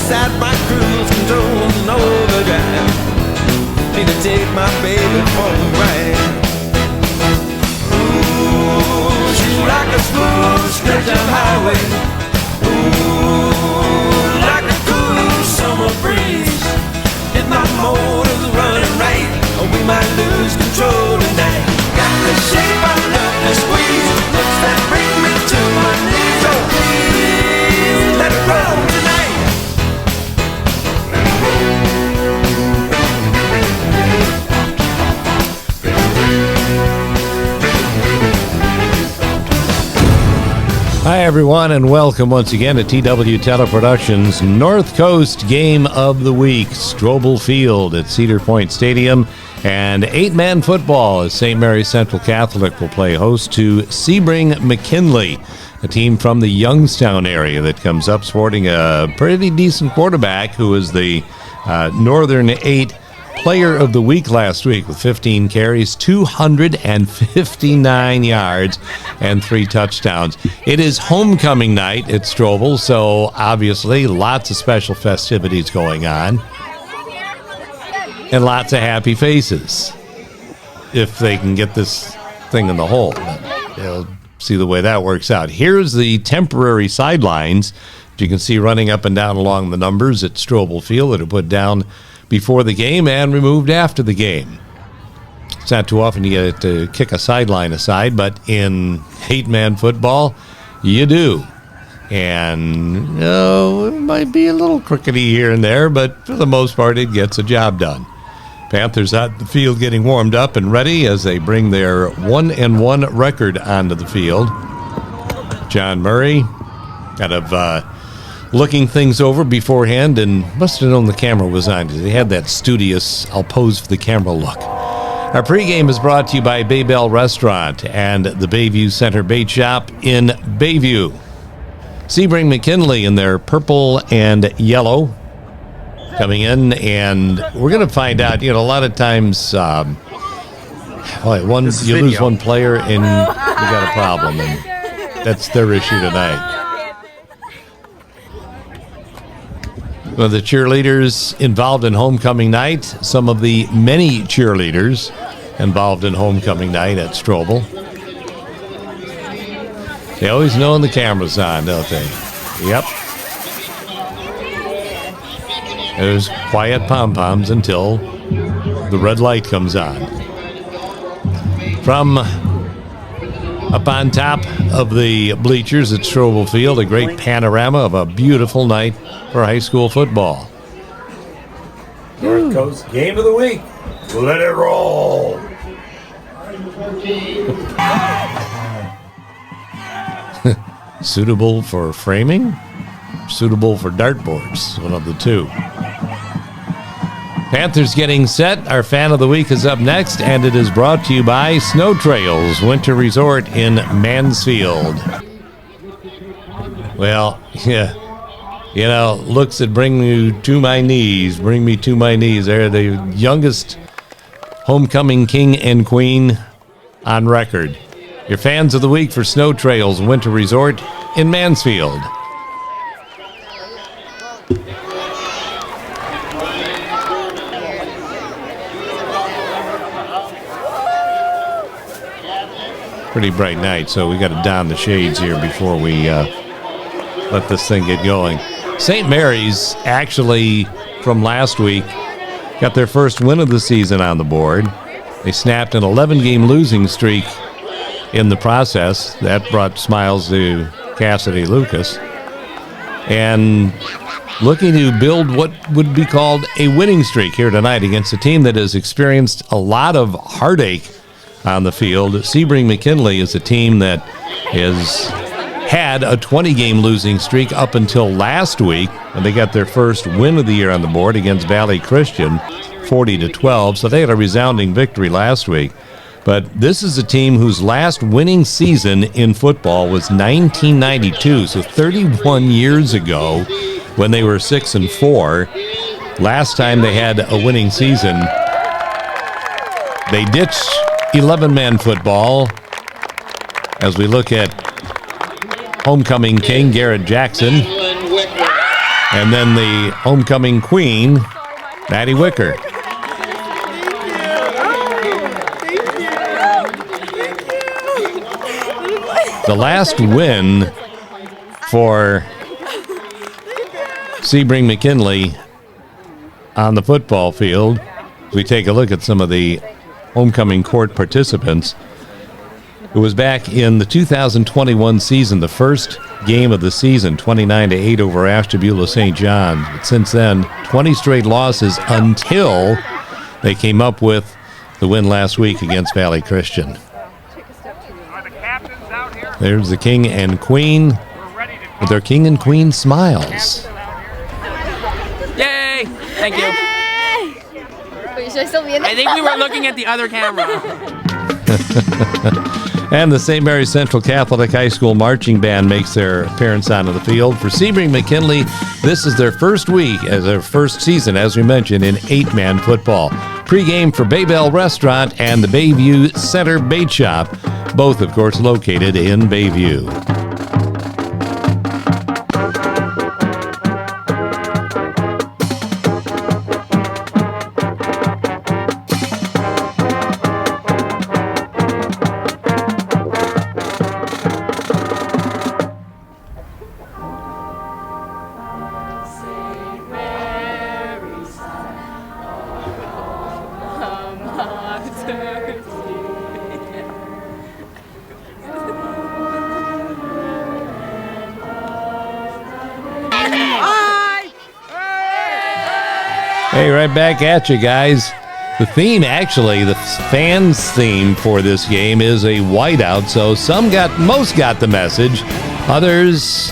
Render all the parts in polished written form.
inside my cruise control and overdrive. Need to take my baby for a ride. Ooh, she's like a smooth stretch of highway. Ooh, like a cool summer breeze. If my motor's running right, we might lose control tonight. Got the shape I love to squeeze, looks that bring me to my knees. Oh please, let it roll tonight. Hi, everyone, and welcome once again to TW Teleproductions North Coast Game of the Week. Strobel Field at Cedar Point Stadium, and 8-man football as St. Mary's Central Catholic will play host to Sebring McKinley, a team from the Youngstown area that comes up sporting a pretty decent quarterback who is the Northern 8 Player of the Week last week with 15 carries, 259 yards, and 3 touchdowns. It is homecoming night at Strobel, so obviously lots of special festivities going on and lots of happy faces if they can get this thing in the hole. They'll see the way that works out. Here's the temporary sidelines that you can see running up and down along the numbers at Strobel Field that are put down before the game and removed after the game. It's not too often you get to kick a sideline aside, but in 8-man football, you do. And it might be a little crookedy here and there, but for the most part, it gets the job done. Panthers out the field getting warmed up and ready as they bring their 1-1 record onto the field. John Murray kind of looking things over beforehand and must have known the camera was on because he had that studious, I'll pose for the camera look. Our pregame is brought to you by Baybell Restaurant and the Bayview Center Bait Shop in Bayview. Sebring McKinley in their purple and yellow coming in, and we're going to find out, a lot of times you lose one player and you got a problem, and that's their issue tonight. One of the cheerleaders involved in homecoming night, some of the many cheerleaders involved in homecoming night at Strobel. They always know when the camera's on, don't they? Yep. There's quiet pom-poms until the red light comes on. From up on top of the bleachers at Strobel Field, a great panorama of a beautiful night for high school football. North Coast Game of the Week. Let it roll. Suitable for framing? Suitable for dartboards? One of the two. Panthers getting set. Our fan of the week is up next, and it is brought to you by Snow Trails Winter Resort in Mansfield. Well, yeah. Looks that bring me to my knees. Bring me to my knees. They're the youngest homecoming king and queen on record. Your fans of the week for Snow Trails Winter Resort in Mansfield. Pretty bright night, so we got to don the shades here before we let this thing get going. St. Mary's, actually, from last week, got their first win of the season on the board. They snapped an 11-game losing streak in the process. That brought smiles to Cassidy Lucas. And looking to build what would be called a winning streak here tonight against a team that has experienced a lot of heartache on the field. Sebring McKinley is a team that has had a 20-game losing streak up until last week, and they got their first win of the year on the board against Valley Christian, 40-12. So they had a resounding victory last week. But this is a team whose last winning season in football was 1992, so 31 years ago when they were 6-4. Last time they had a winning season, they ditched 11-man football as we look at homecoming king Garrett Jackson. And then the homecoming queen, Maddie Wicker. The last win for Sebring McKinley on the football field, as we take a look at some of the homecoming court participants, it was back in the 2021 season, the first game of the season, 29-8 over Ashtabula St. John's. But since then, 20 straight losses until they came up with the win last week against Valley Christian. There's the king and queen with their king and queen smiles. Yay! Thank you. Should I still be in there? I think we were looking at the other camera. And the St. Mary's Central Catholic High School Marching Band makes their appearance onto the field. For Sebring McKinley, this is their first week, as their first season, as we mentioned, in 8-man football. Pre-game for Baybell Restaurant and the Bayview Center Bait Shop, both, of course, located in Bayview. Hey, right back at you guys. The theme, actually, the fans' theme for this game is a whiteout, so most got the message. Others,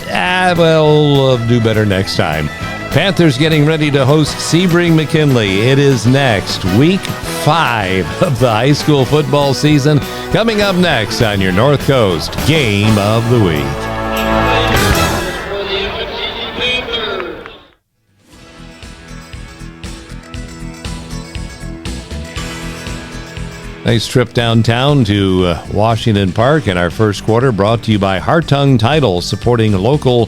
we'll do better next time. Panthers getting ready to host Sebring McKinley. It is next, week 5 of the high school football season. Coming up next on your North Coast Game of the Week. Nice trip downtown to Washington Park in our first quarter, brought to you by Hartung Title, supporting local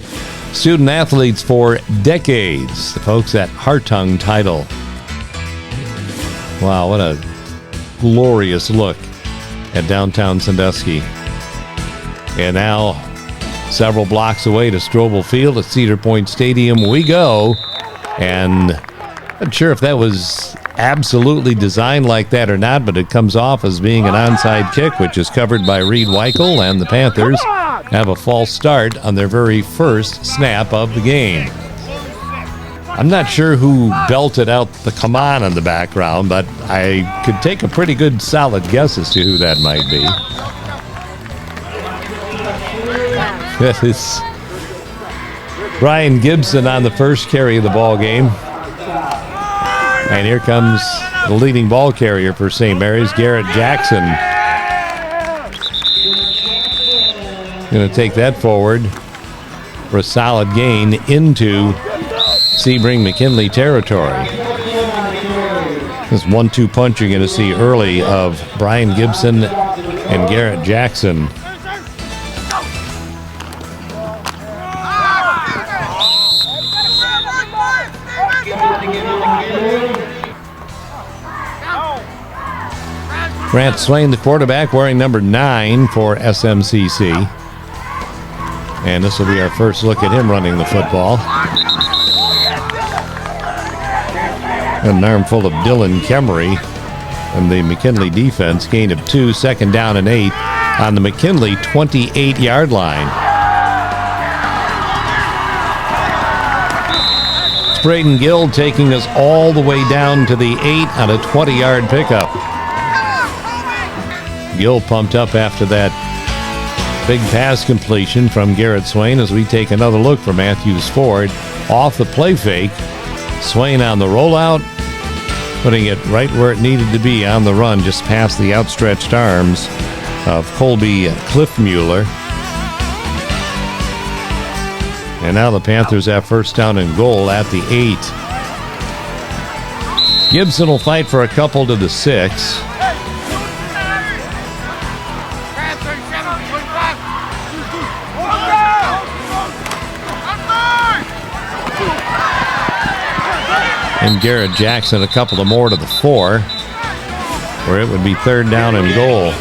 student athletes for decades. The folks at Hartung Title. Wow, what a glorious look at downtown Sandusky. And now, several blocks away to Strobel Field at Cedar Point Stadium we go. And I'm not sure if that was absolutely designed like that or not, but it comes off as being an onside kick, which is covered by Reed Weichel, and the Panthers have a false start on their very first snap of the game. I'm not sure who belted out the "come on" in the background, but I could take a pretty good solid guess as to who that might be. That is Brian Gibson on the first carry of the ball game. And here comes the leading ball carrier for St. Mary's, Garrett Jackson. Going to take that forward for a solid gain into Sebring McKinley territory. This 1-2 punch you're going to see early of Brian Gibson and Garrett Jackson. Grant Swain, the quarterback, wearing number 9 for SMCC. And this will be our first look at him running the football. An armful of Dylan Kemery and the McKinley defense. Gain of 2, second down and 8 on the McKinley 28-yard line. It's Braden Gill taking us all the way down to the 8 on a 20-yard pickup. Gill pumped up after that big pass completion from Garrett Swain as we take another look for Matthews Ford. Off the play fake, Swain on the rollout, putting it right where it needed to be on the run, just past the outstretched arms of Colby Cliffmueller. And now the Panthers have first down and goal at the 8. Gibson will fight for a couple to the 6. And Garrett Jackson a couple of more to the 4, where it would be 3rd down and goal.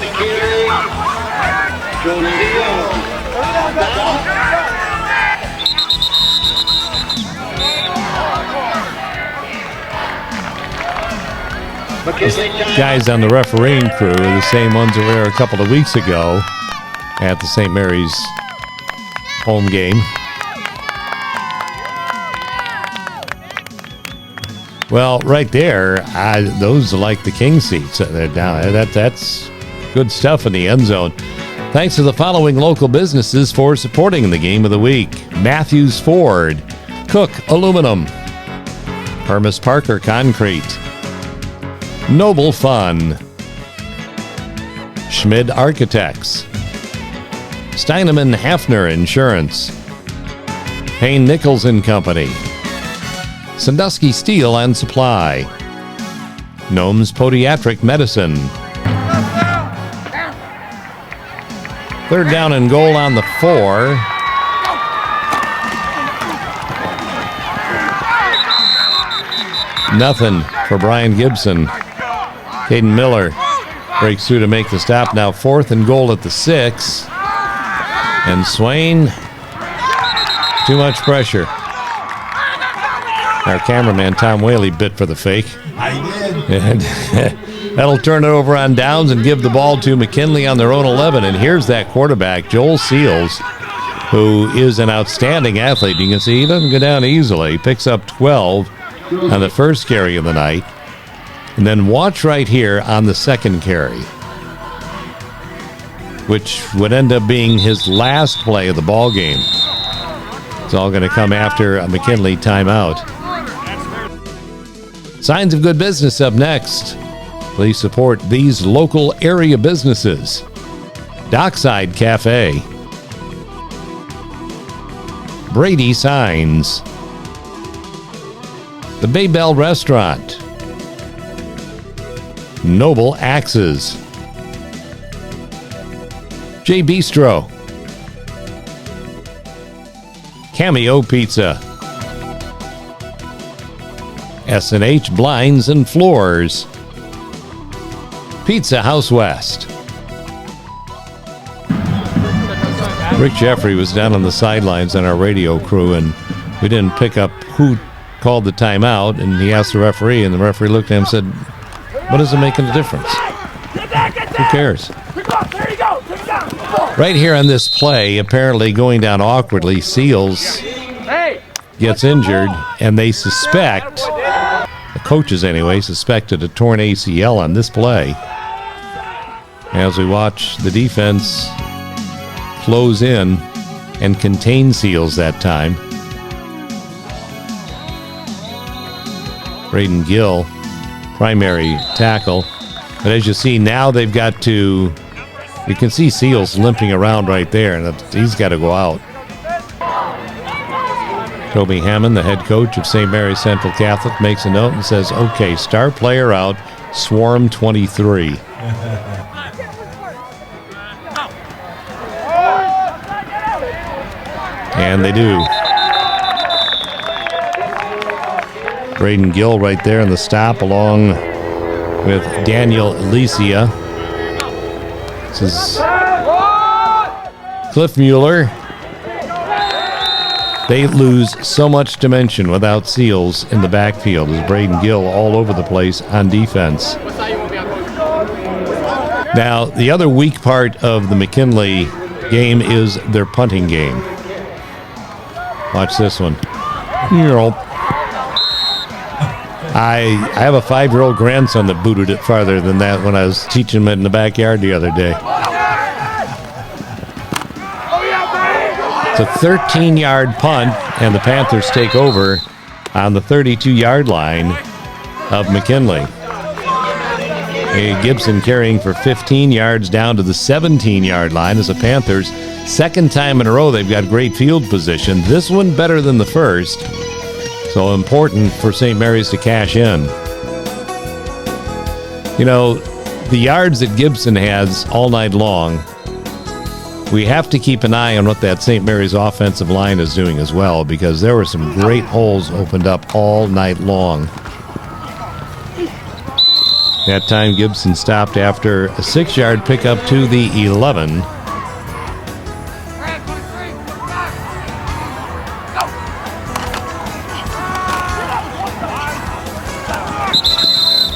Guys on the refereeing crew are the same ones that were a couple of weeks ago at the St. Mary's home game. Well, right there, those are like the king seats. They're down. That's good stuff in the end zone. Thanks to the following local businesses for supporting the game of the week: Matthews Ford, Cook Aluminum, Hermes Parker Concrete, Noble Fun, Schmid Architects, Steinemann Hafner Insurance, Payne Nichols and Company, Sandusky Steel and Supply, Gnomes Podiatric Medicine. 3rd down and goal on the 4. Nothing for Brian Gibson. Caden Miller breaks through to make the stop. Now 4th and goal at the 6. And Swain, too much pressure. Our cameraman, Tom Whaley, bit for the fake. I did. And that'll turn it over on downs and give the ball to McKinley on their own 11. And here's that quarterback, Joel Seals, who is an outstanding athlete. You can see he doesn't go down easily. He picks up 12 on the first carry of the night. And then watch right here on the second carry, which would end up being his last play of the ball game. It's all going to come after a McKinley timeout. Signs of good business up next. Please support these local area businesses: Dockside Cafe, Brady Signs, the Bay Bell Restaurant, Noble Axes, J Bistro, Cameo Pizza, S&H Blinds and Floors, Pizza House West. Rick Jeffrey was down on the sidelines on our radio crew, and we didn't pick up who called the timeout, and he asked the referee, and the referee looked at him and said, "What does it make a difference? Who cares?" Right here on this play, apparently going down awkwardly, Seals gets injured, and they suspect, the coaches anyway, suspected a torn ACL on this play. As we watch the defense close in and contain Seals that time. Braden Gill, primary tackle. But as you see, now they've got to, you can see Seals limping around right there, and he's got to go out. Toby Hammond, the head coach of St. Mary's Central Catholic, makes a note and says, "Okay, star player out, swarm 23. And they do. Braden Gill right there in the stop, along with Daniel Alicia. This is Cliff Mueller. They lose so much dimension without Seals in the backfield, as Braden Gill all over the place on defense. Now, the other weak part of the McKinley game is their punting game. Watch this one. I have a 5-year-old grandson that booted it farther than that when I was teaching him in the backyard the other day. It's a 13-yard punt, and the Panthers take over on the 32-yard line of McKinley. Gibson carrying for 15 yards down to the 17-yard line as the Panthers, second time in a row, they've got great field position. This one better than the first, so important for St. Mary's to cash in. You know, the yards that Gibson has all night long, we have to keep an eye on what that St. Mary's offensive line is doing as well, because there were some great holes opened up all night long. That time Gibson stopped after a 6-yard pickup to the 11.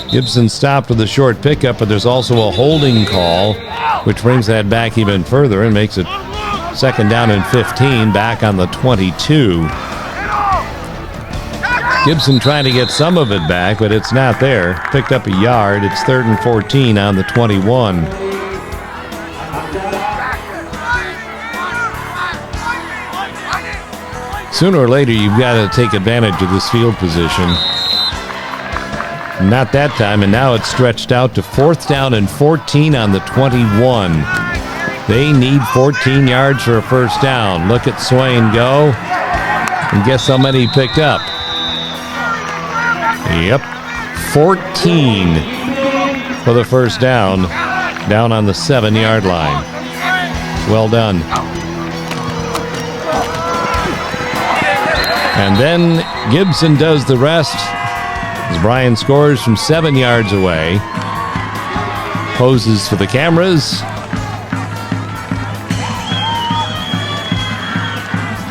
Gibson stopped with a short pickup, but there's also a holding call, which brings that back even further and makes it 2nd down and 15, back on the 22. Gibson trying to get some of it back, but it's not there. Picked up a yard. It's 3rd and 14 on the 21. Sooner or later, you've got to take advantage of this field position. Not that time, and now it's stretched out to 4th down and 14 on the 21. They need 14 yards for a first down. Look at Swain go. And guess how many he picked up? Yep, 14 for the first down on the 7-yard line. Well done. And then Gibson does the rest as Brian scores from 7 yards away. Poses for the cameras.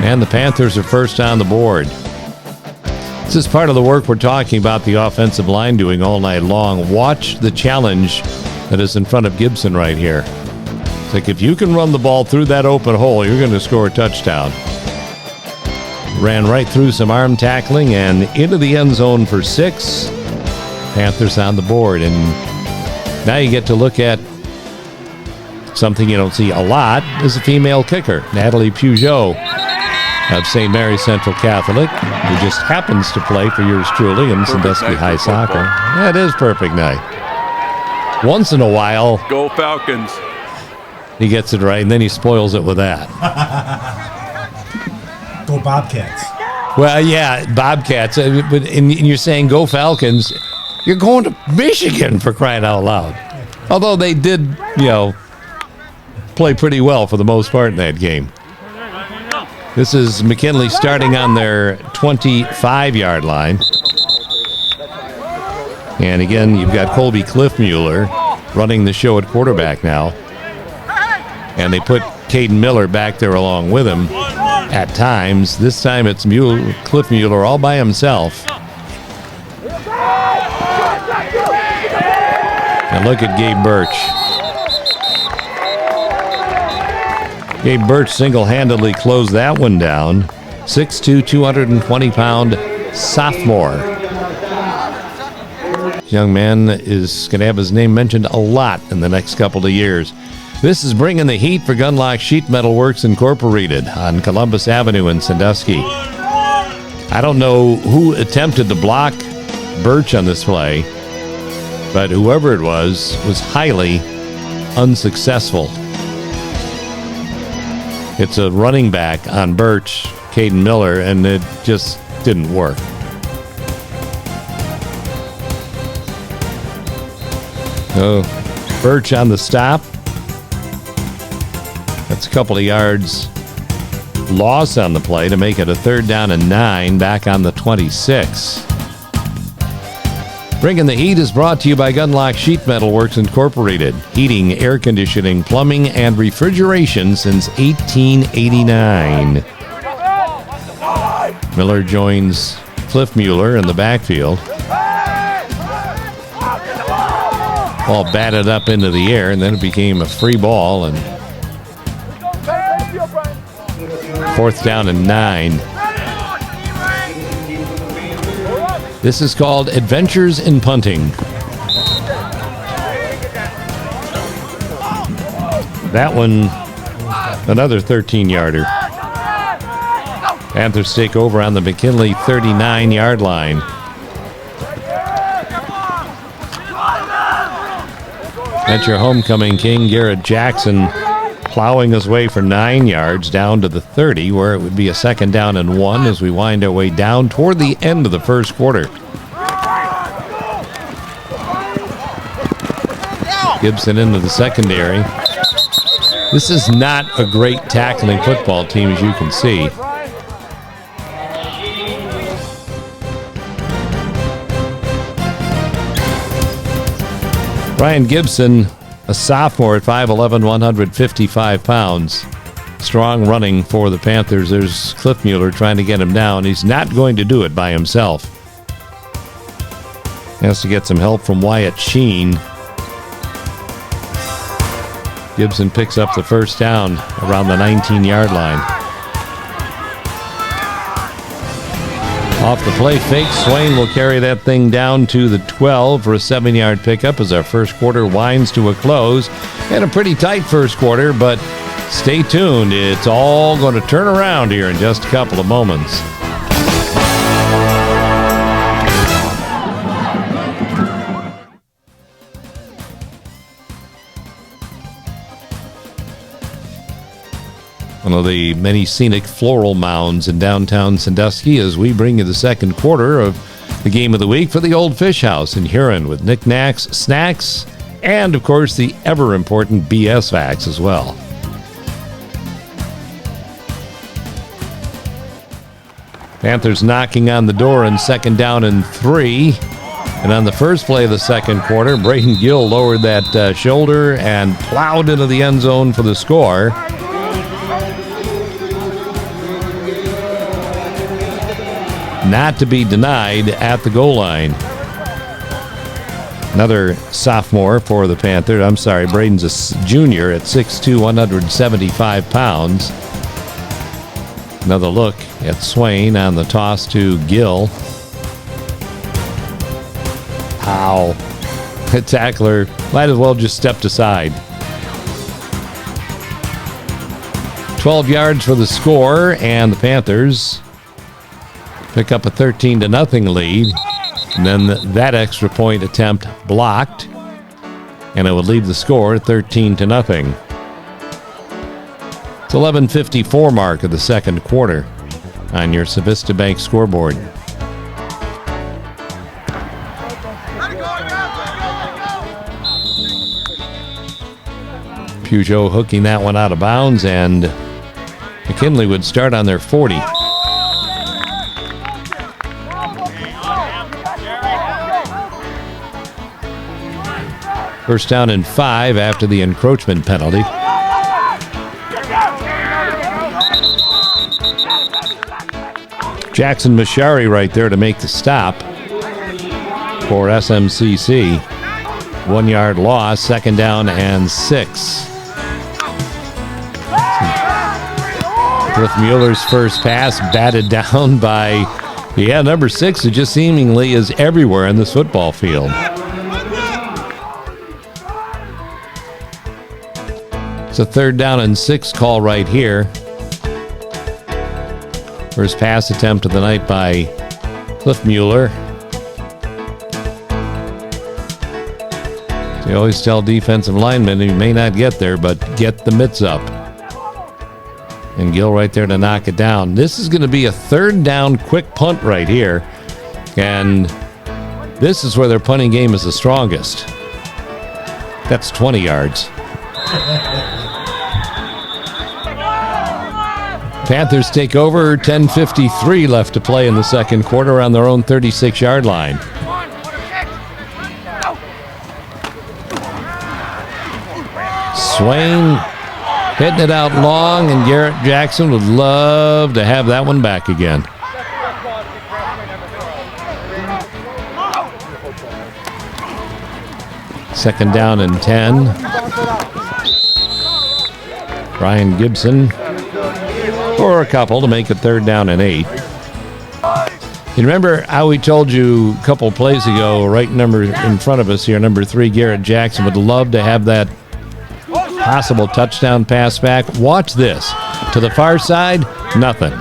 And the Panthers are first on the board. This is part of the work we're talking about the offensive line doing all night long. Watch the challenge that is in front of Gibson right here. It's like if you can run the ball through that open hole, you're going to score a touchdown. Ran right through some arm tackling and into the end zone for 6. Panthers on the board. And now you get to look at something you don't see a lot is a female kicker, Natalie Peugeot of St. Mary's Central Catholic, who just happens to play for yours truly in Sandusky High Soccer. That is perfect night. Once in a while, go Falcons. He gets it right, and then he spoils it with that. Go Bobcats. Well, yeah, Bobcats. But and you're saying go Falcons. You're going to Michigan, for crying out loud. Although they did, play pretty well for the most part in that game. This is McKinley starting on their 25-yard line. And again, you've got Colby Cliffmueller running the show at quarterback now. And they put Caden Miller back there along with him at times. This time it's Cliffmueller all by himself. And look at Gabe Birch. Gabe Birch single-handedly closed that one down. 6'2", 220-pound sophomore. This young man is going to have his name mentioned a lot in the next couple of years. This is Bringing the Heat for Gunlock Sheet Metal Works Incorporated on Columbus Avenue in Sandusky. I don't know who attempted to block Birch on this play, but whoever it was highly unsuccessful. It's a running back on Birch, Caden Miller, and it just didn't work. Oh, Birch on the stop. That's a couple of yards loss on the play to make it a 3rd down and 9 back on the 26. Bringing the Heat is brought to you by Gunlock Sheet Metal Works Incorporated. Heating, air conditioning, plumbing, and refrigeration since 1889. Miller joins Cliff Mueller in the backfield. Ball batted up into the air, and then it became a free ball, and 4th down and 9. This is called Adventures in Punting. That one, another 13-yarder. Panthers take over on the McKinley 39-yard line. That's your homecoming king, Garrett Jackson, plowing his way for 9 yards down to the 30, where it would be a 2nd down and 1 as we wind our way down toward the end of the first quarter. Gibson into the secondary. This is not a great tackling football team, as you can see. Brian Gibson, a sophomore at 5'11", 155 pounds. Strong running for the Panthers. There's Cliff Mueller trying to get him down. He's not going to do it by himself. Has to get some help from Wyatt Sheen. Gibson picks up the first down around the 19-yard line. Off the play fake, Swain will carry that thing down to the 12 for a 7-yard pickup as our first quarter winds to a close. And a pretty tight first quarter, but stay tuned. It's all going to turn around here in just a couple of moments. One of the many scenic floral mounds in downtown Sandusky as we bring you the second quarter of the game of the week for the Old Fish House in Huron with knickknacks, snacks, and, of course, the ever-important BS facts as well. Panthers knocking on the door in 2nd down and 3. And on the first play of the second quarter, Braden Gill lowered that shoulder and plowed into the end zone for the score. Not to be denied at the goal line. Another sophomore for the Panthers. I'm sorry, Braden's a junior at 6'2", 175 pounds. Another look at Swain on the toss to Gill. Ow. The tackler might as well just stepped aside. 12 yards for the score, and the Panthers pick up a 13-0 lead. And then that extra point attempt blocked, and it would leave the score 13-0. It's 11:54 mark of the second quarter on your Civista Bank scoreboard. Peugeot hooking that one out of bounds, and McKinley would start on their 40. First down and 5 after the encroachment penalty. Jackson Mashari right there to make the stop for SMCC. 1 yard loss, 2nd down and 6. Cliff Mueller's first pass batted down by, number 6, who just seemingly is everywhere in this football field. It's a 3rd down and 6 call right here. First pass attempt of the night by Cliff Mueller. They always tell defensive linemen you may not get there, but get the mitts up. And Gill right there to knock it down. This is going to be a 3rd down quick punt right here. And this is where their punting game is the strongest. That's 20 yards. Panthers take over, 10:53 left to play in the second quarter on their own 36-yard line. Swain hitting it out long, and Garrett Jackson would love to have that one back again. Second down and 10. Brian Gibson for a couple to make it 3rd down and 8. You remember how we told you a couple plays ago, right number in front of us here, number 3, Garrett Jackson would love to have that possible touchdown pass back. Watch this. To the far side, nothing.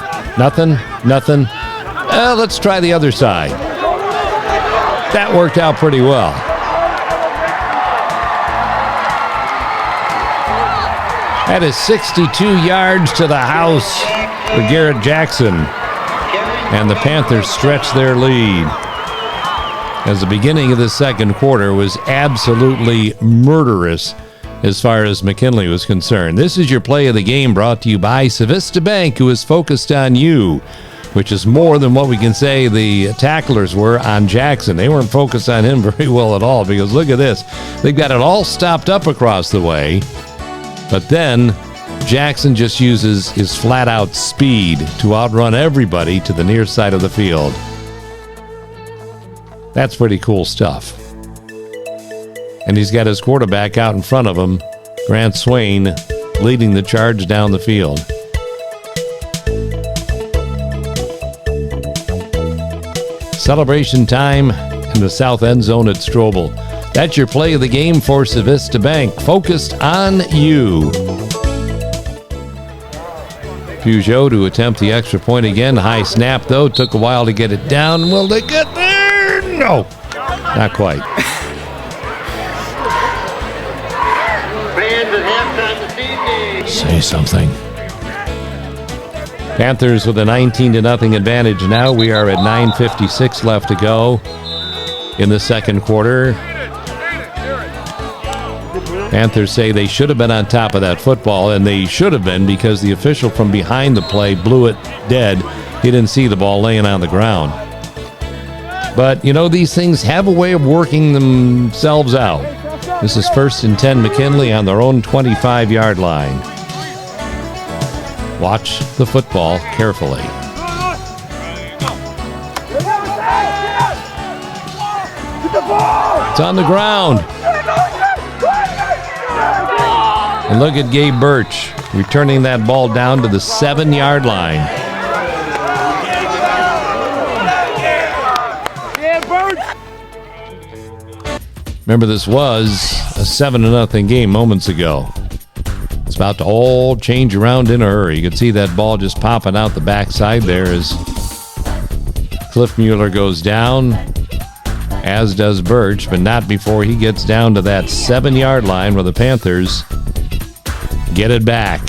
Let's try the other side. That worked out pretty well. That is 62 yards to the house for Garrett Jackson. And the Panthers stretch their lead. As the beginning of the second quarter was absolutely murderous as far as McKinley was concerned. This is your play of the game brought to you by Civista Bank, who is focused on you. which is more than what we can say the tacklers were on Jackson. They weren't focused on him very well at all, because look at this. They've got it all stopped up across the way, but then Jackson just uses his flat-out speed to outrun everybody to the near side of the field. That's pretty cool stuff. And he's got his quarterback out in front of him, Grant Swain, leading the charge down the field. Celebration time in the south end zone at Strobel. That's your play of the game for Civista Bank. Focused on you. Peugeot to attempt the extra point again. High snap, though. Took a while to get it down. Will they get there? No, not quite. Say something. Panthers with a 19-0 advantage now. We are at 9:56 left to go in the second quarter. Panthers say they should have been on top of that football, and they should have been, because the official from behind the play blew it dead. He didn't see the ball laying on the ground. But, you know, these things have a way of working themselves out. This is 1st and 10 McKinley on their own 25-yard line. Watch the football carefully. It's on the ground. And look at Gabe Birch returning that ball down to the 7-yard line. Remember, this was a 7-0 game moments ago. It's about to all change around in a hurry. You can see that ball just popping out the backside there as Cliff Mueller goes down, as does Birch, but not before he gets down to that 7-yard line where the Panthers get it back.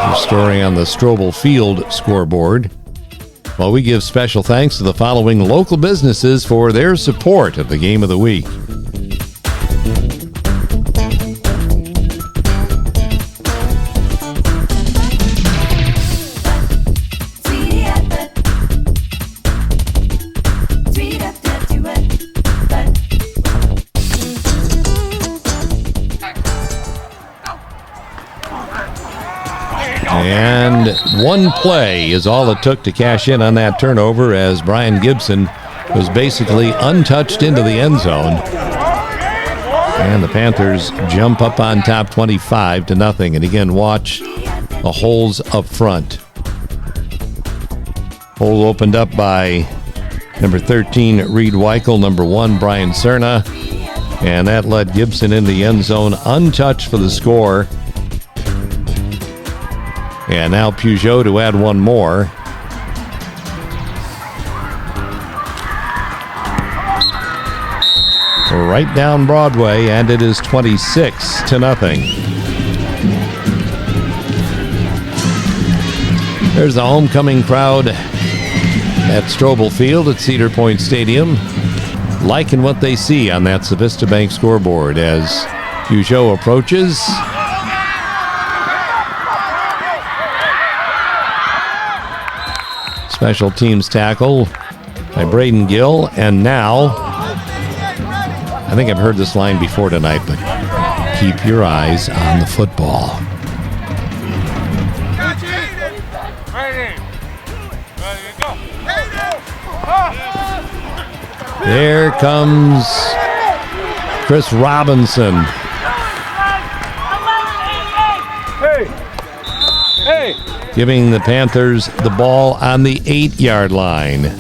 Your story on the Strobel Field scoreboard. Well, we give special thanks to the following local businesses for their support of the Game of the Week. And one play is all it took to cash in on that turnover, as Brian Gibson was basically untouched into the end zone. And the Panthers jump up on top 25-0. And again, watch the holes up front. Hole opened up by number 13, Reed Weichel, number 1, Brian Cerna. And that led Gibson into the end zone untouched for the score. And now Peugeot to add one more. Right down Broadway, and it is 26-0. There's the homecoming crowd at Strobel Field at Cedar Point Stadium, liking what they see on that Civista Bank scoreboard as Peugeot approaches. Special teams tackle by Braden Gill. And now, I think I've heard this line before tonight, but keep your eyes on the football. There comes Chris Robinson. Giving the Panthers the ball on the 8-yard line.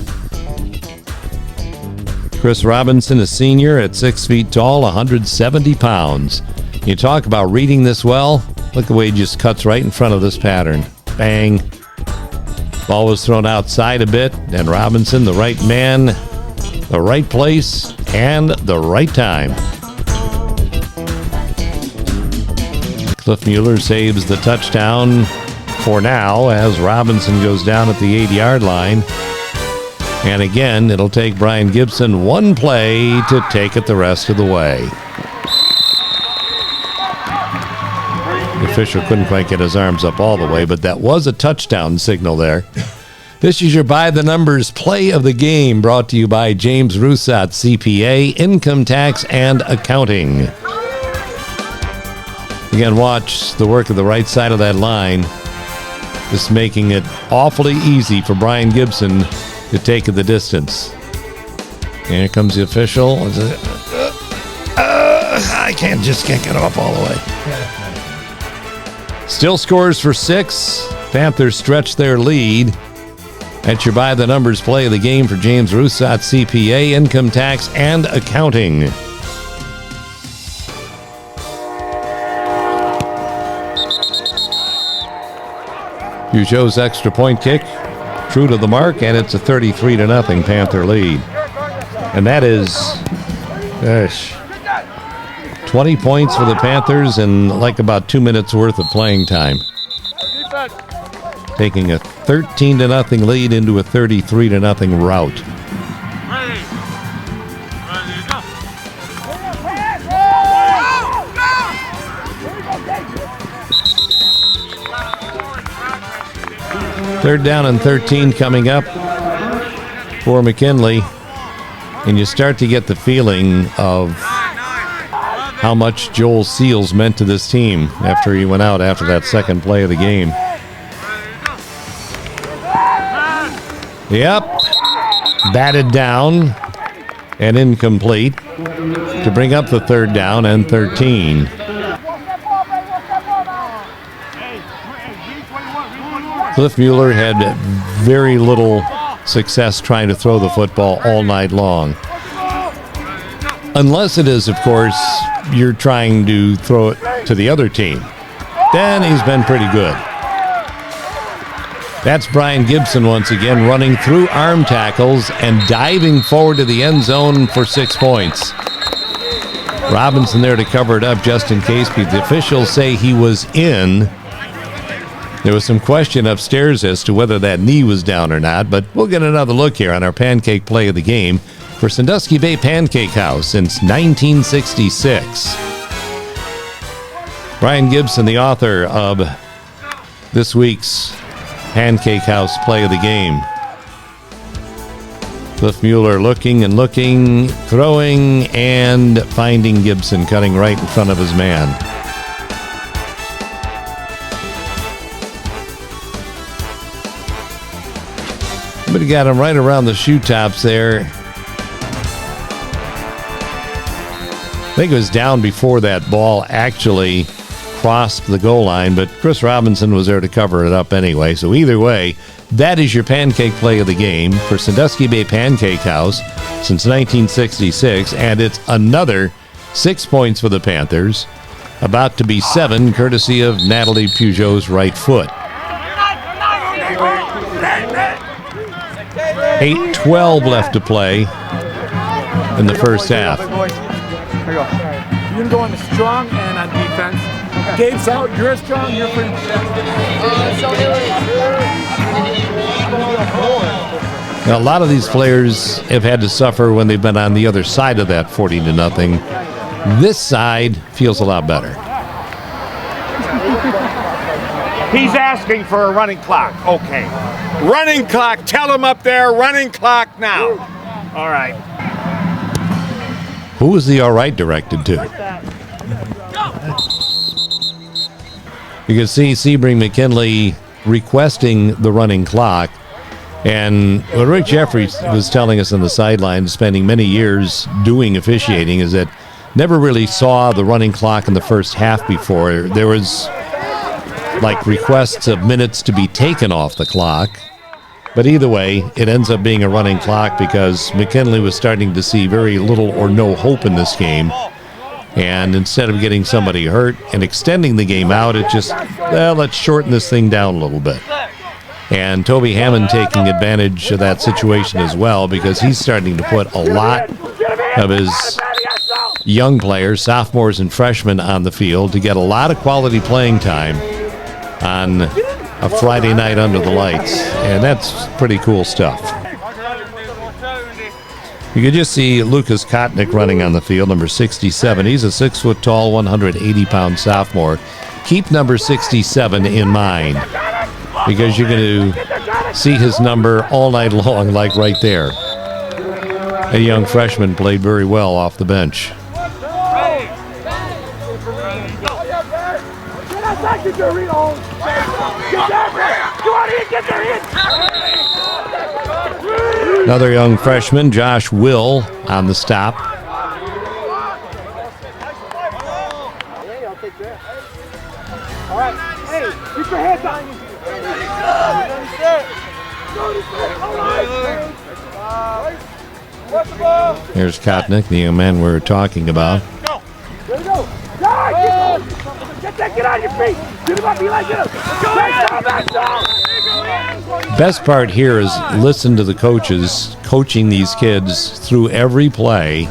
Chris Robinson, a senior at 6 feet tall, 170 pounds. You talk about reading this well. Look the way he just cuts right in front of this pattern. Bang. Ball was thrown outside a bit, and Robinson, the right man, the right place, and the right time. Cliff Mueller saves the touchdown for now as Robinson goes down at the 8-yard line. And again, it'll take Brian Gibson one play to take it the rest of the way. official couldn't quite get his arms up all the way, but that was a touchdown signal there. This is your By the Numbers play of the game, brought to you by James Roussat, CPA, Income Tax and Accounting. Again, watch the work of the right side of that line. Just making it awfully easy for Brian Gibson to take it the distance. And here comes the official. I can't get off all the way. Still scores for 6. Panthers stretch their lead. That's your By the Numbers play of the game for James Roussat, CPA, Income Tax and Accounting. Peugeot's extra point kick, true to the mark, and it's a 33-0 Panther lead. And that is 20 points for the Panthers in like about 2 minutes worth of playing time. Taking a 13-0 lead into a 33-0 rout. Third down and 13 coming up for McKinley. And you start to get the feeling of how much Joel Seals meant to this team after he went out after that second play of the game. Yep. Batted down and incomplete to bring up the third down and 13. Cliff Mueller had very little success trying to throw the football all night long. Unless it is, of course, you're trying to throw it to the other team. Then he's been pretty good. That's Brian Gibson once again running through arm tackles and diving forward to the end zone for 6 points. Robinson there to cover it up just in case, but the officials say he was in. There was some question upstairs as to whether that knee was down or not, but we'll get another look here on our pancake play of the game for Sandusky Bay Pancake House since 1966. Brian Gibson, the author of this week's Pancake House play of the game. Cliff Mueller looking and looking, throwing, and finding Gibson cutting right in front of his man. But he got him right around the shoe tops there. I think it was down before that ball actually crossed the goal line, but Chris Robinson was there to cover it up anyway. So either way, that is your pancake play of the game for Sandusky Bay Pancake House since 1966, and it's another 6 points for the Panthers, about to be 7 courtesy of Natalie Peugeot's right foot. 8:12 left to play in the first half. Here we go. You can go on the strong and on defense. Gabe's out. You're strong. You're free. Now, a lot of these players have had to suffer when they've been on the other side of that 40-0. This side feels a lot better. He's asking for a running clock. Okay. Running clock. Tell him up there, running clock now. All right. Who was the all right directed to? You can see Sebring McKinley requesting the running clock. And what Rick Jeffries was telling us on the sideline, spending many years doing officiating, is that never really saw the running clock in the first half before. There was like requests of minutes to be taken off the clock. But either way, it ends up being a running clock because McKinley was starting to see very little or no hope in this game. And instead of getting somebody hurt and extending the game out, it just, well, let's shorten this thing down a little bit. And Toby Hammond taking advantage of that situation as well, because he's starting to put a lot of his young players, sophomores and freshmen, on the field to get a lot of quality playing time on a Friday night under the lights. And that's pretty cool stuff. You can just see Lucas Kotnick running on the field, number 67. He's a 6-foot-tall, 180-pound sophomore. keep number 67 in mind because you're going to see his number all night long, like right there. A young freshman played very well off the bench. Another young freshman, Josh Will, on the stop. Here's Kotnick, the young man we're talking about. Best part here is listen to the coaches coaching these kids through every play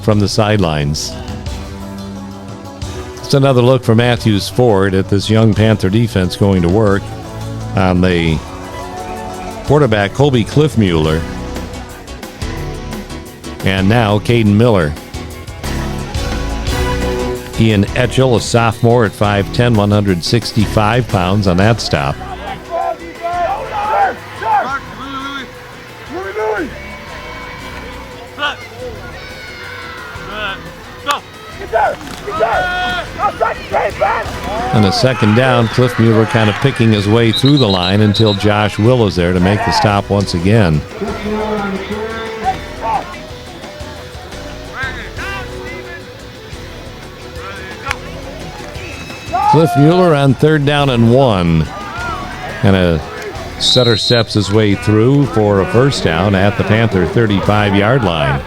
from the sidelines. It's another look for Matthews Ford at this young Panther defense going to work on the quarterback Colby Cliffmueller. And now Caden Miller. Ian Etchell, a sophomore at 5'10", 165 pounds on that stop. On a second down, Cliffmueller kind of picking his way through the line until Josh Will is there to make the stop once again. Cliffmueller on 3rd down and 1. Kind of stutter steps his way through for a first down at the Panther 35-yard line.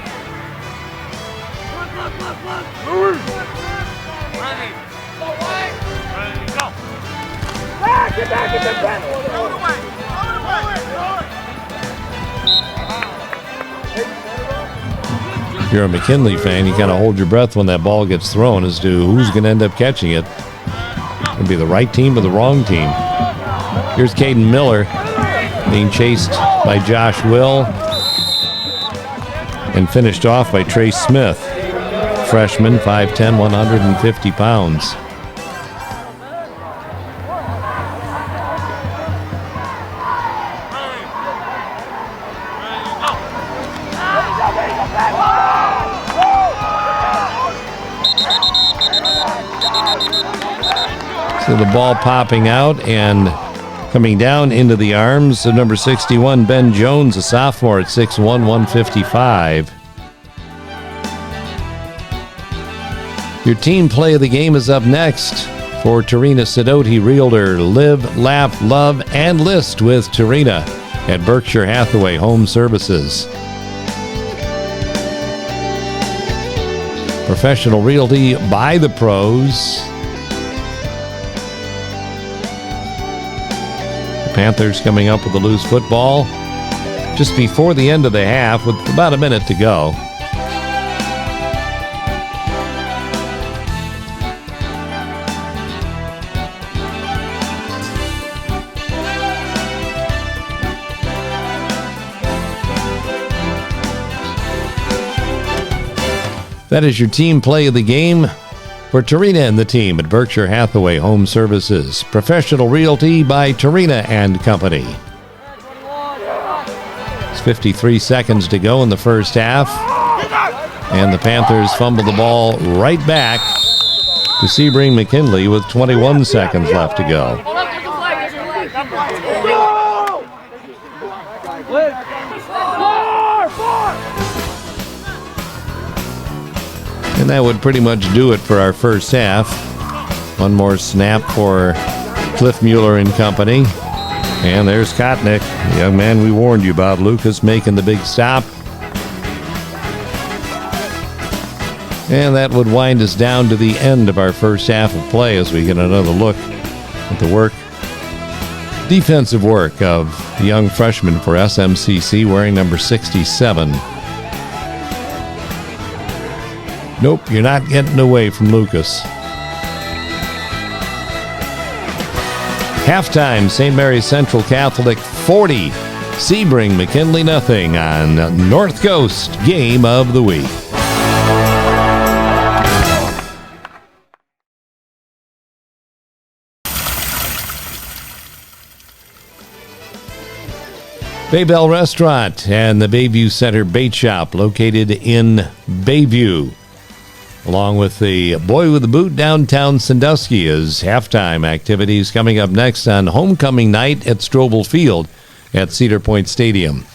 If you're a McKinley fan, you kind of hold your breath when that ball gets thrown as to who's going to end up catching it. It'll be the right team or the wrong team. Here's Caden Miller being chased by Josh Will and finished off by Trace Smith, freshman, 5'10", 150 pounds. So the ball popping out and coming down into the arms of number 61, Ben Jones, a sophomore at 6'1", 155. Your team play of the game is up next for Tarina Sidoti Realtor. Live, laugh, love, and list with Tarina at Berkshire Hathaway Home Services. Professional realty by the pros. Panthers coming up with a loose football just before the end of the half with about a minute to go. That is your team play of the game for Tarina and the team at Berkshire Hathaway Home Services. Professional realty by Tarina and Company. It's 53 seconds to go in the first half. And the Panthers fumble the ball right back to Sebring McKinley with 21 seconds left to go. And that would pretty much do it for our first half. One more snap for Cliffmueller and Company. And there's Kotnick, the young man we warned you about, Lucas, making the big stop. And that would wind us down to the end of our first half of play as we get another look at the defensive work of the young freshman for SMCC wearing number 67. Nope, you're not getting away from Lucas. Halftime, St. Mary's Central Catholic 40, Sebring McKinley nothing on North Coast Game of the Week. Baybell Restaurant and the Bayview Center Bait Shop located in Bayview. Along with the Boy with the Boot downtown Sandusky is halftime activities coming up next on homecoming night at Strobel Field at Cedar Point Stadium.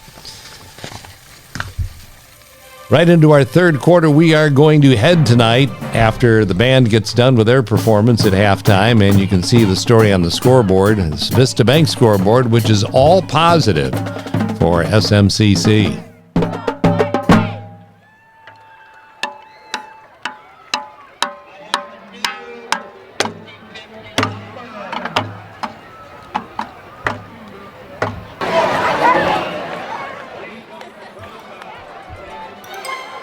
Right into our third quarter, we are going to head tonight after the band gets done with their performance at halftime, and you can see the story on the scoreboard. It's Vista Bank scoreboard, which is all positive for SMCC.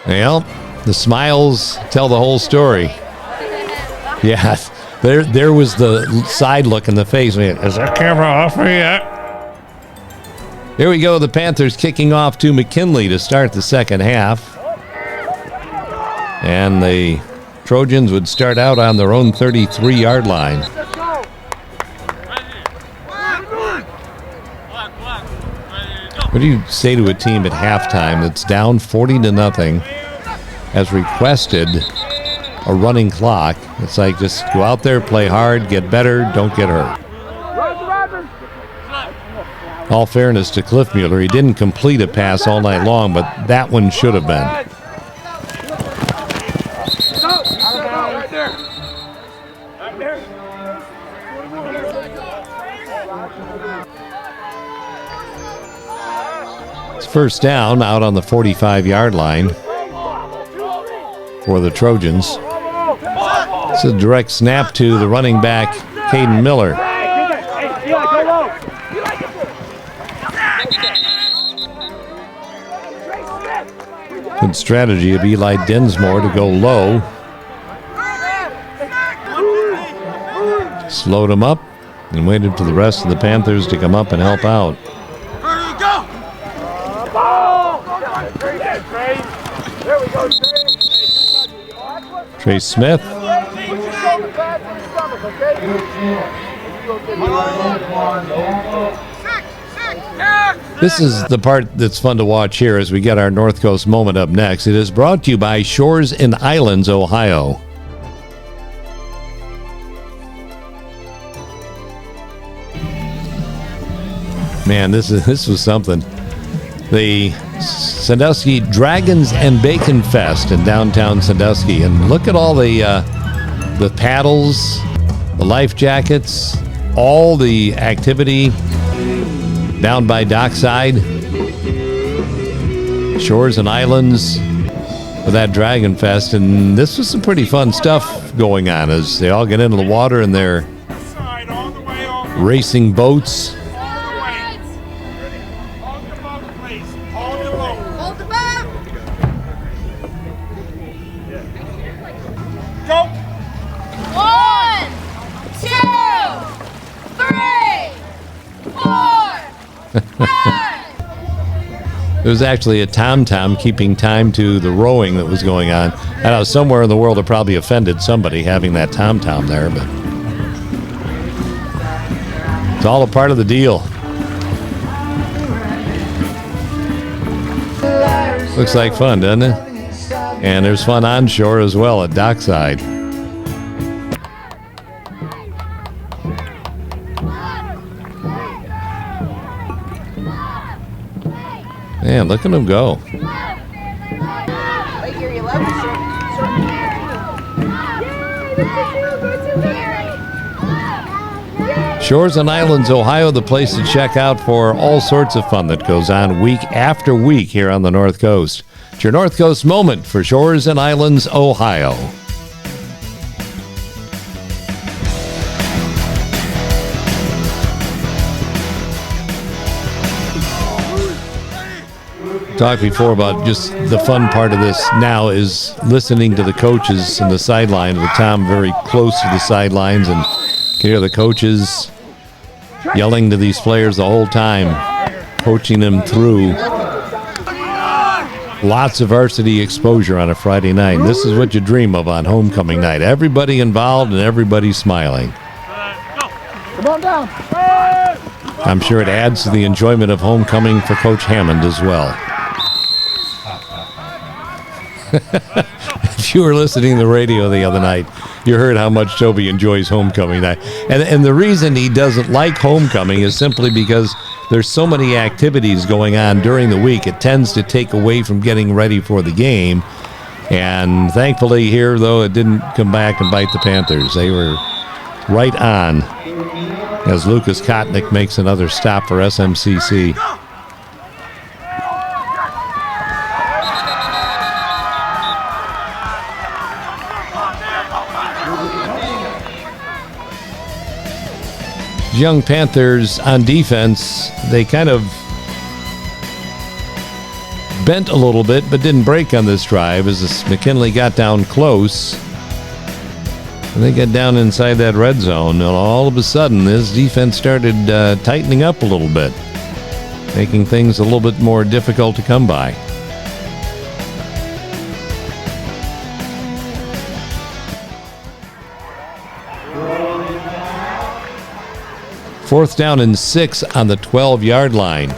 Well, the smiles tell the whole story. Yeah, there was the side look in the face. Is that camera off me yet? Here we go. The Panthers kicking off to McKinley to start the second half. And the Trojans would start out on their own 33-yard line. What do you say to a team at halftime that's down 40-0, has requested a running clock? It's like, just go out there, play hard, get better, don't get hurt. All fairness to Cliff Mueller, he didn't complete a pass all night long, but that one should have been. It's first down out on the 45-yard line for the Trojans. It's a direct snap to the running back, Caden Miller. Good strategy of Eli Dinsmore to go low. Slowed him up and waited for the rest of the Panthers to come up and help out. Trey Smith. This is the part that's fun to watch here as we get our North Coast moment up next. It is brought to you by Shores and Islands, Ohio. Man, this was something. The Sandusky Dragons and Bacon Fest in downtown Sandusky, and look at all the paddles, the life jackets, all the activity down by Dockside, Shores and Islands for that Dragon Fest, and this was some pretty fun stuff going on as they all get into the water in their racing boats. It was actually a tom-tom keeping time to the rowing that was going on. I know somewhere in the world it probably offended somebody having that tom-tom there, but it's all a part of the deal. Looks like fun, doesn't it? And there's fun onshore as well at Dockside. Man, look at them go. Shores and Islands, Ohio, the place to check out for all sorts of fun that goes on week after week here on the North Coast. It's your North Coast moment for Shores and Islands, Ohio. Talked before about just the fun part of this now is listening to the coaches in the sideline with Tom very close to the sidelines, and can hear the coaches yelling to these players the whole time, coaching them through. Lots of varsity exposure on a Friday night. This is what you dream of on homecoming night. Everybody involved and everybody smiling. Come on down. I'm sure it adds to the enjoyment of homecoming for Coach Hammond as well. If you were listening to the radio the other night, you heard how much Toby enjoys homecoming night. And the reason he doesn't like homecoming is simply because there's so many activities going on during the week. It tends to take away from getting ready for the game. And thankfully here, though, it didn't come back and bite the Panthers. They were right on as Lucas Kotnick makes another stop for SMCC. Young Panthers on defense, they kind of bent a little bit but didn't break on this drive as McKinley got down close. And they got down inside that red zone, and all of a sudden this defense started tightening up a little bit, making things a little bit more difficult to come by. Fourth down and 6 on the 12-yard line.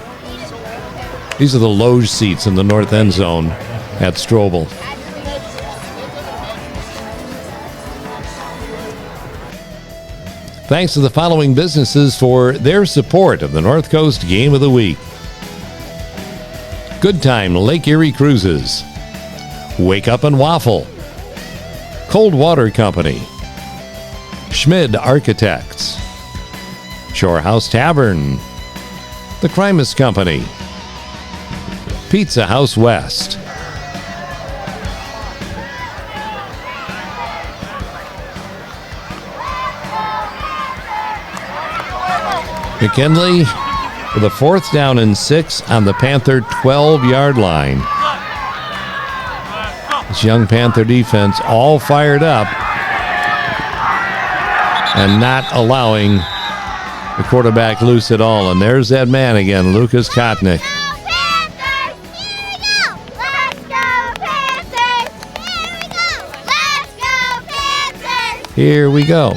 These are the loge seats in the north end zone at Strobel. Thanks to the following businesses for their support of the North Coast Game of the Week. Good Time Lake Erie Cruises. Wake Up and Waffle. Cold Water Company. Schmid Architects. Shore House Tavern. The Crimus Company. Pizza House West. McKinley with a fourth down and 6 on the Panther 12-yard line. This young Panther defense all fired up and not allowing the quarterback loose at all. And there's that man again, Lucas Kotnick. Here we go.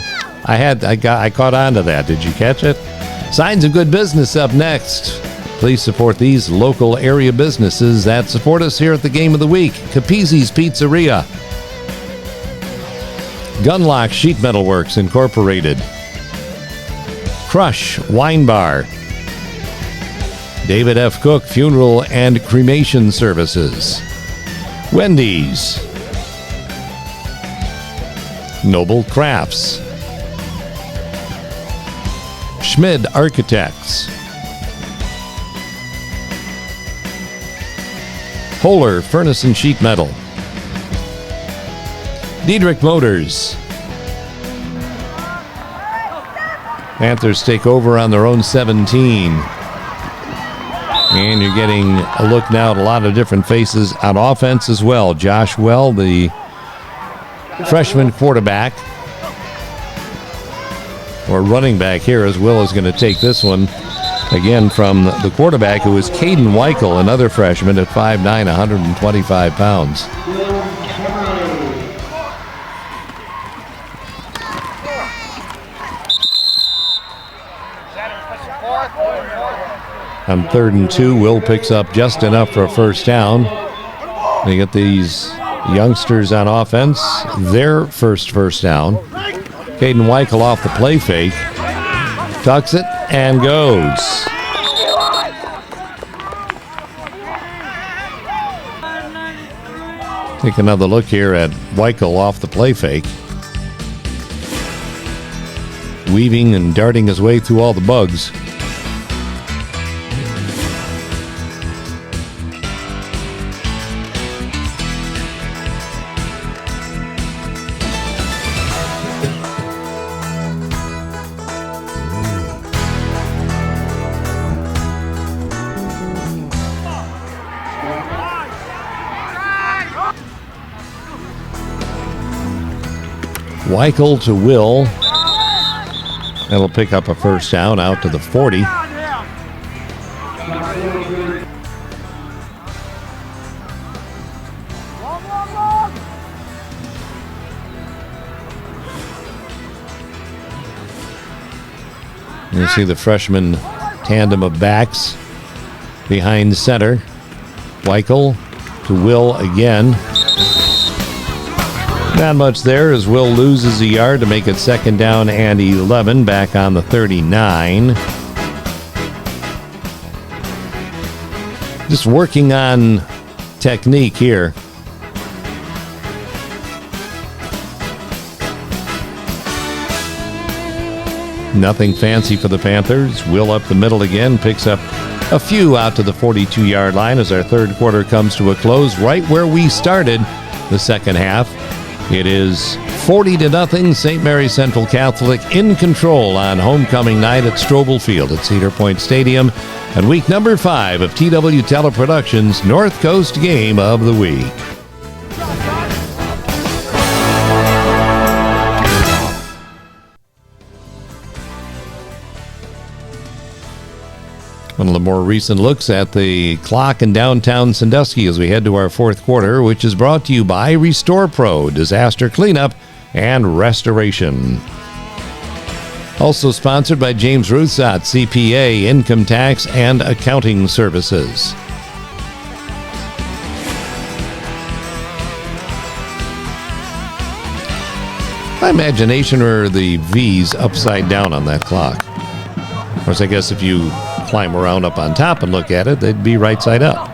I caught on to that. Did you catch it? Signs of good business up next. Please support these local area businesses that support us here at the Game of the Week. Capizzi's Pizzeria. Gunlock Sheet Metal Works Incorporated. Crush Wine Bar. David F. Cook Funeral and Cremation Services. Wendy's. Noble Crafts. Schmid Architects. Holler Furnace and Sheet Metal. Diedrich Motors. Panthers take over on their own 17. And you're getting a look now at a lot of different faces on offense as well. Josh Well, the freshman quarterback, or running back here, as Will is going to take this one again from the quarterback, who is Caden Weichel, another freshman at 5'9", 125 pounds. On 3rd and 2, Will picks up just enough for a first down. They get these youngsters on offense, their first down. Caden Weichel off the play fake, tucks it and goes. Take another look here at Weichel off the play fake, weaving and darting his way through all the bugs. Weichel to Will. That'll pick up a first down out to the 40. You see the freshman tandem of backs behind center. Weichel to Will again. Not much there as Will loses a yard to make it second down and 11 back on the 39. Just working on technique here. Nothing fancy for the Panthers. Will up the middle again, picks up a few out to the 42-yard line as our third quarter comes to a close, right where we started the second half. It is 40-0, St. Mary Central Catholic in control on homecoming night at Strobel Field at Cedar Point Stadium and week number 5 of TW Teleproductions' North Coast Game of the Week. One of the more recent looks at the clock in downtown Sandusky as we head to our fourth quarter, which is brought to you by Restore Pro, Disaster Cleanup and Restoration. Also sponsored by James Ruthsat, CPA, Income Tax and Accounting Services. My imagination are the V's upside down on that clock. Of course, I guess if you climb around up on top and look at it, they'd be right side up.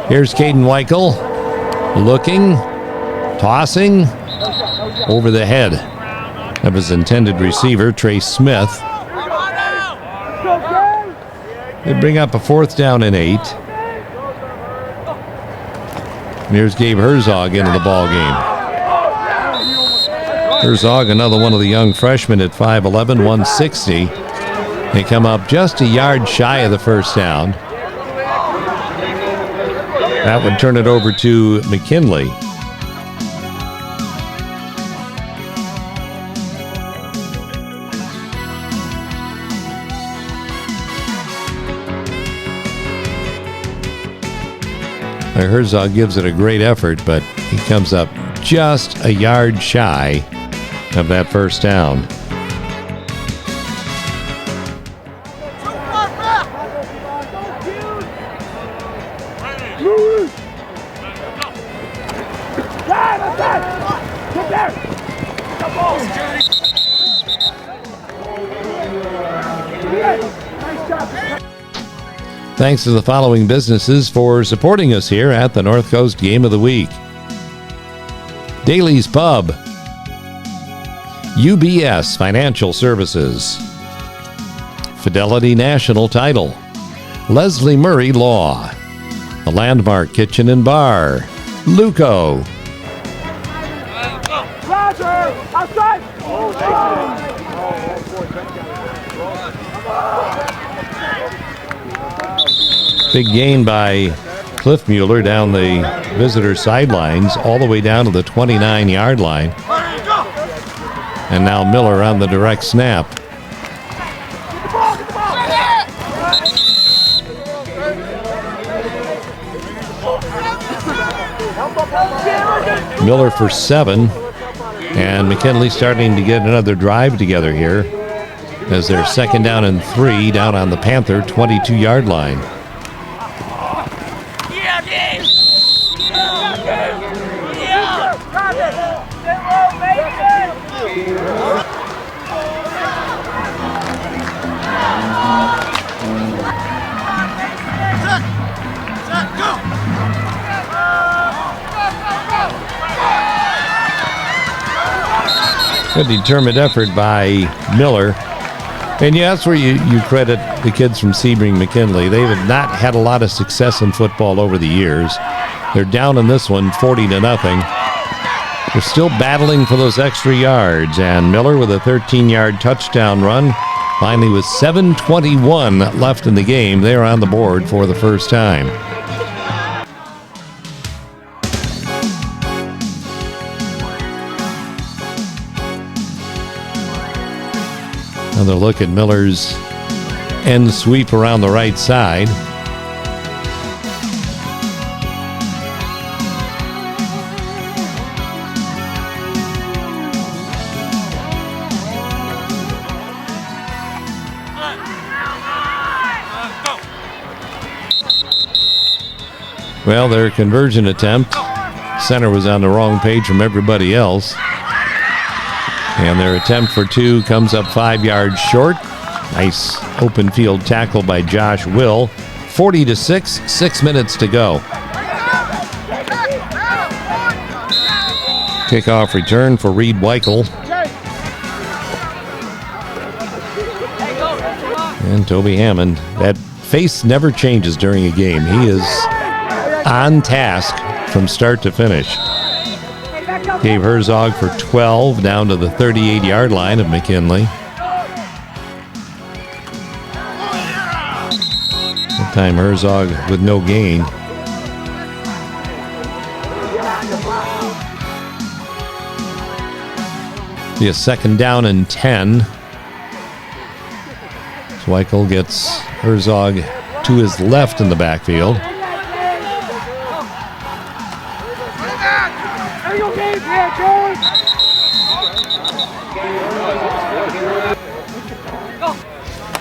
Here's Caden Weichel looking, tossing over the head of his intended receiver, Trace Smith. They bring up a fourth down and 8. And here's Gabe Herzog into the ball game. Herzog, another one of the young freshmen at 5'11", 160. They come up just a yard shy of the first down. That would turn it over to McKinley. Herzog gives it a great effort, but he comes up just a yard shy of that first down. Thanks to the following businesses for supporting us here at the North Coast Game of the Week. Daly's Pub, UBS Financial Services, Fidelity National Title, Leslie Murray Law, The Landmark Kitchen and Bar, Luco, big gain by Cliff Mueller down the visitor sidelines all the way down to the 29-yard line. And now Miller on the direct snap. Miller for 7. And McKinley starting to get another drive together here as they're second down and 3 down on the Panther 22-yard line. A determined effort by Miller. And yeah, that's where you credit the kids from Sebring McKinley. They have not had a lot of success in football over the years. They're down in this one 40-0. They're still battling for those extra yards. And Miller with a 13-yard touchdown run. Finally, with 7:21 left in the game, they're on the board for the first time. Another look at Miller's end sweep around the right side. Well, their conversion attempt, center was on the wrong page from everybody else. And their attempt for 2 comes up 5 yards short. Nice open field tackle by Josh Will. 40-6, 6 minutes to go. Kickoff return for Reed Weichel. And Toby Hammond. That face never changes during a game. He is on task from start to finish. Gave Herzog for 12 down to the 38-yard line of McKinley. That time Herzog with no gain. Be a 2nd down and 10. Weichel gets Herzog to his left in the backfield.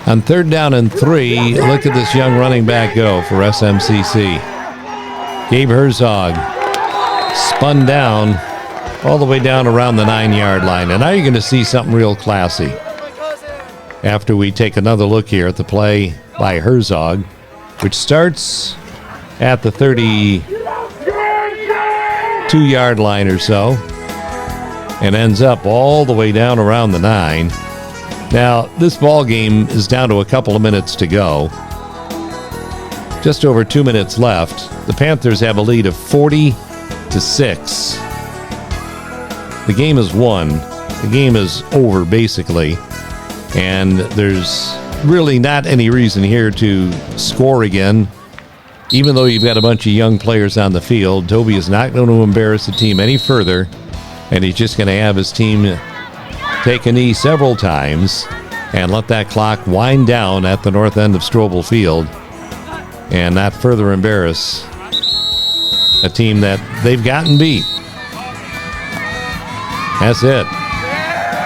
On 3rd down and 3, look at this young running back go for SMCC. Gabe Herzog spun down all the way down around the 9-yard line. And now you're going to see something real classy. After we take another look here at the play by Herzog, which starts at the 32-yard line or so and ends up all the way down around the 9. Now, this ball game is down to a couple of minutes to go. Just over 2 minutes left. The Panthers have a lead of 40-6. The game is won. The game is over, basically. And there's really not any reason here to score again. Even though you've got a bunch of young players on the field, Toby is not going to embarrass the team any further. And he's just going to have his team take a knee several times and let that clock wind down at the north end of Strobel Field and not further embarrass a team that they've gotten beat. That's it.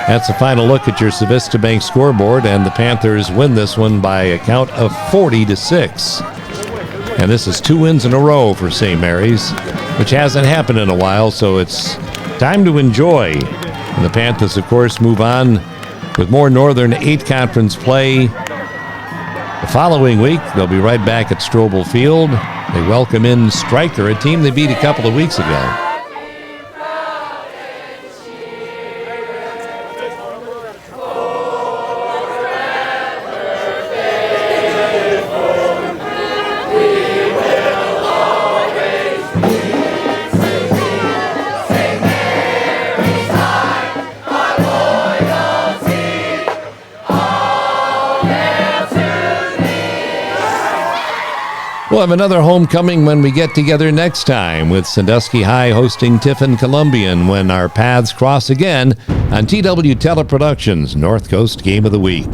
That's a final look at your Civista Bank scoreboard, and the Panthers win this one by a count of 40-6. And this is 2 wins in a row for St. Mary's, which hasn't happened in a while, so it's time to enjoy. And the Panthers, of course, move on with more Northern 8 Conference play. The following week, they'll be right back at Strobel Field. They welcome in Stryker, a team they beat a couple of weeks ago. We'll have another homecoming when we get together next time, with Sandusky High hosting Tiffin Columbian when our paths cross again on TW Teleproductions North Coast Game of the Week.